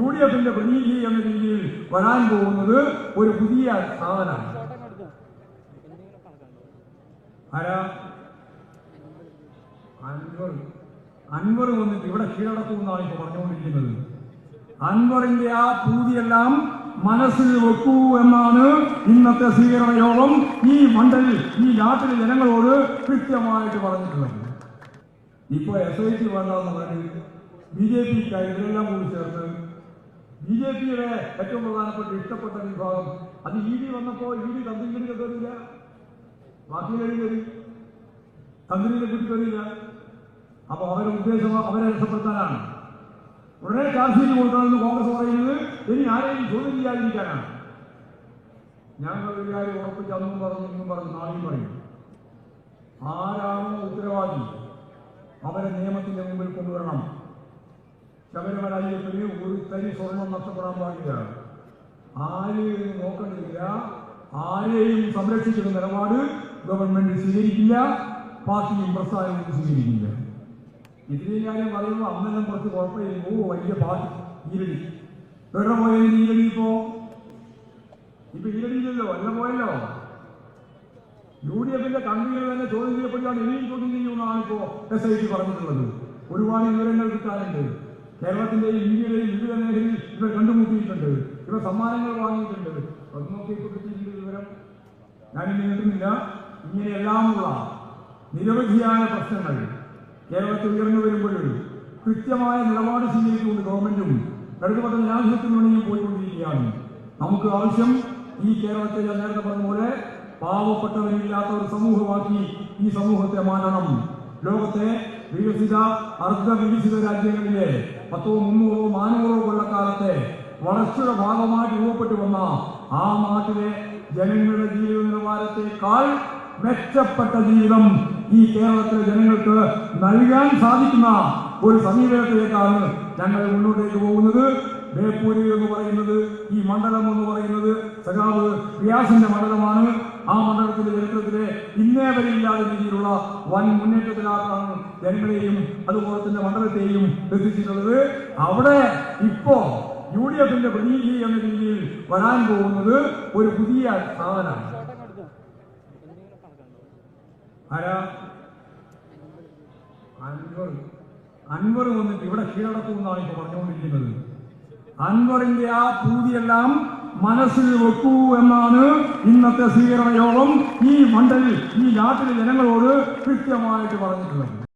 UDFന്റെ പ്രതിനിധി എന്ന രീതിയിൽ വരാൻ പോകുന്നത് ഒരു പുതിയ സാധനമാണ്. ആരാ? അൻവർ വന്നിട്ട് ഇവിടെ കീഴടക്കുമെന്നാണ് ഇപ്പൊ പറഞ്ഞുകൊണ്ടിരിക്കുന്നത്. അൻവറിന്റെ ആ പൂതിയെല്ലാം മനസ്സിൽ വെക്കൂ എന്നാണ് ഇന്നത്തെ സ്വീകരണ യോഗം ഈ മണ്ഡലിൽ ഈ നാട്ടിലെ ജനങ്ങളോട് കൃത്യമായിട്ട് പറഞ്ഞിട്ടുള്ളത്. ഇപ്പൊ SIT വേണ്ടെന്ന് പറഞ്ഞ് BJPക്കാർ ഇവരെല്ലാം കൂടി ചേർന്ന് BJPയുടെ ഏറ്റവും പ്രധാനപ്പെട്ട ഇഷ്ടപ്പെട്ട വിഭാഗം അത് ED വന്നപ്പോ ED തന്ത്രികളിൽ കയറിയില്ല, ബാക്കികളിൽ കയറി, തന്ത്രികളെ കൂട്ടി കയറിയില്ല. അപ്പൊ അവരുടെ ഉദ്ദേശം അവരെ രക്ഷപ്പെടുത്താനാണ്. ഉടനെ ചാർജ് ചെയ്ത് കൊണ്ടുവന്ന് കോൺഗ്രസ് പറയുന്നത് ഇനി ആരെയും ചോദ്യം ചെയ്യാതിരിക്കാനാണ്. ഞങ്ങൾ ഒരു കാര്യം ഉറപ്പിച്ച് അന്നും പറഞ്ഞു ഇന്നും പറഞ്ഞു നാളെയും പറയും. ആരാണോ ഉത്തരവാദി അവരെ നിയമത്തിന്റെ മുമ്പിൽ കൊണ്ടുവരണം. ശബരിമല അയ്യപ്പന് ഒരു തരി സ്വർണം നഷ്ടപ്പെടാൻ പാടില്ല. ആരെയും നോക്കേണ്ടതില്ല, ആരെയും സംരക്ഷിക്കുന്ന നിലപാട് ഗവൺമെന്റ് സ്വീകരിക്കില്ല, പാർട്ടിയും പ്രസ്ഥാനവും സ്വീകരിക്കില്ല. ഇതിന്റെ കാര്യം പറയുമ്പോൾ അന്നെല്ലാം കുറച്ച് കുഴപ്പമില്ല. വലിയ പാർട്ടി ഈരടി എവിടെ പോയതിന് ഈരടി ഇപ്പോ ഈരടിയില്ലല്ലോ, എല്ലാം പോയല്ലോ. UDFന്റെ കണ്ണികൾ തന്നെ ചോദ്യം ചെയ്യപ്പെടുകയാണ്, ഇനിയും ചോദ്യം ചെയ്യുമെന്നാണ് ഇപ്പോ SIT പറഞ്ഞിട്ടുള്ളത്. ഒരുപാട് വിവരങ്ങൾ കിട്ടാനുണ്ട്. കേരളത്തിന്റെയും ഇന്ത്യയുടെയും വിവിധ മേഖലയിൽ ഇവർ കണ്ടുമുട്ടിയിട്ടുണ്ട്, ഇവർ സമ്മാനങ്ങൾ വാങ്ങിയിട്ടുണ്ട്. അതൊക്കെ ഇപ്പൊ കിട്ടിയിട്ടുണ്ട് വിവരം. ഞാനിന്ന് കേൾക്കുന്നില്ല. ഇങ്ങനെയെല്ലാമുള്ള നിരവധിയായ പ്രശ്നങ്ങൾ കേരളത്തിൽ ഉയർന്നു വരുമ്പോഴും കൃത്യമായ നിലപാട് സ്വീകരിച്ചുകൊണ്ട് ഗവൺമെന്റും ഇടതുപക്ഷ ജനാധിപത്യ മുന്നണിയും പോയിക്കൊണ്ടിരിക്കുകയാണ്. നമുക്ക് ആവശ്യം ഈ കേരളത്തെ ഞാൻ നേരത്തെ പറഞ്ഞ പോലെ പാവപ്പെട്ടവരില്ലാത്ത ഒരു സമൂഹമാക്കി ഈ സമൂഹത്തെ മാറ്റണം. ലോകത്തെ വികസിത അർദ്ധ വികസിത രാജ്യങ്ങളിലെ 100, 300, 400 കൊല്ലക്കാലത്തെ വളർച്ചയുടെ ഭാഗമായി രൂപപ്പെട്ടു വന്ന ആ നാട്ടിലെ ജനങ്ങളുടെ ജീവിത നിലവാരത്തെക്കാൾ മെച്ചപ്പെട്ട ജീവിതം ഈ കേരളത്തിലെ ജനങ്ങൾക്ക് നൽകാൻ സാധിക്കുന്ന ഒരു സമീപനത്തിലേക്കാണ് ഞങ്ങൾ മുന്നോട്ടേക്ക് പോകുന്നത്. ബേപ്പൂര് എന്ന് പറയുന്നത്, ഈ മണ്ഡലം എന്ന് പറയുന്നത് സഖാവ് റിയാസിന്റെ മണ്ഡലമാണ്. ആ മണ്ഡലത്തിന്റെ ചരിത്രത്തിലെ ഇന്നേ വരെ ഇല്ലാത്ത രീതിയിലുള്ള വൻ മുന്നേറ്റത്തിലാണ് ജനങ്ങളെയും അതുപോലെ തന്നെ മണ്ഡലത്തെയും എത്തിച്ചിട്ടുള്ളത്. അവിടെ ഇപ്പോ UDFന്റെ പ്രതിനിധി എന്ന രീതിയിൽ വരാൻ പോകുന്നത് ഒരു പുതിയ സാധനമാണ്. ആരാ? അൻവർ വന്നിട്ട് ഇവിടെ കീഴടക്കുമെന്നാണ് ഇപ്പൊ പറഞ്ഞുകൊണ്ടിരിക്കുന്നത്. അൻവറിന്റെ ആ പൂതിയെല്ലാം മനസ്സിൽ വെക്കൂ എന്നാണ് ഇന്നത്തെ സ്വീകരണ യോഗം ഈ മണ്ഡലിൽ ഈ നാട്ടിലെ ജനങ്ങളോട് കൃത്യമായിട്ട് പറഞ്ഞിട്ടുള്ളത്.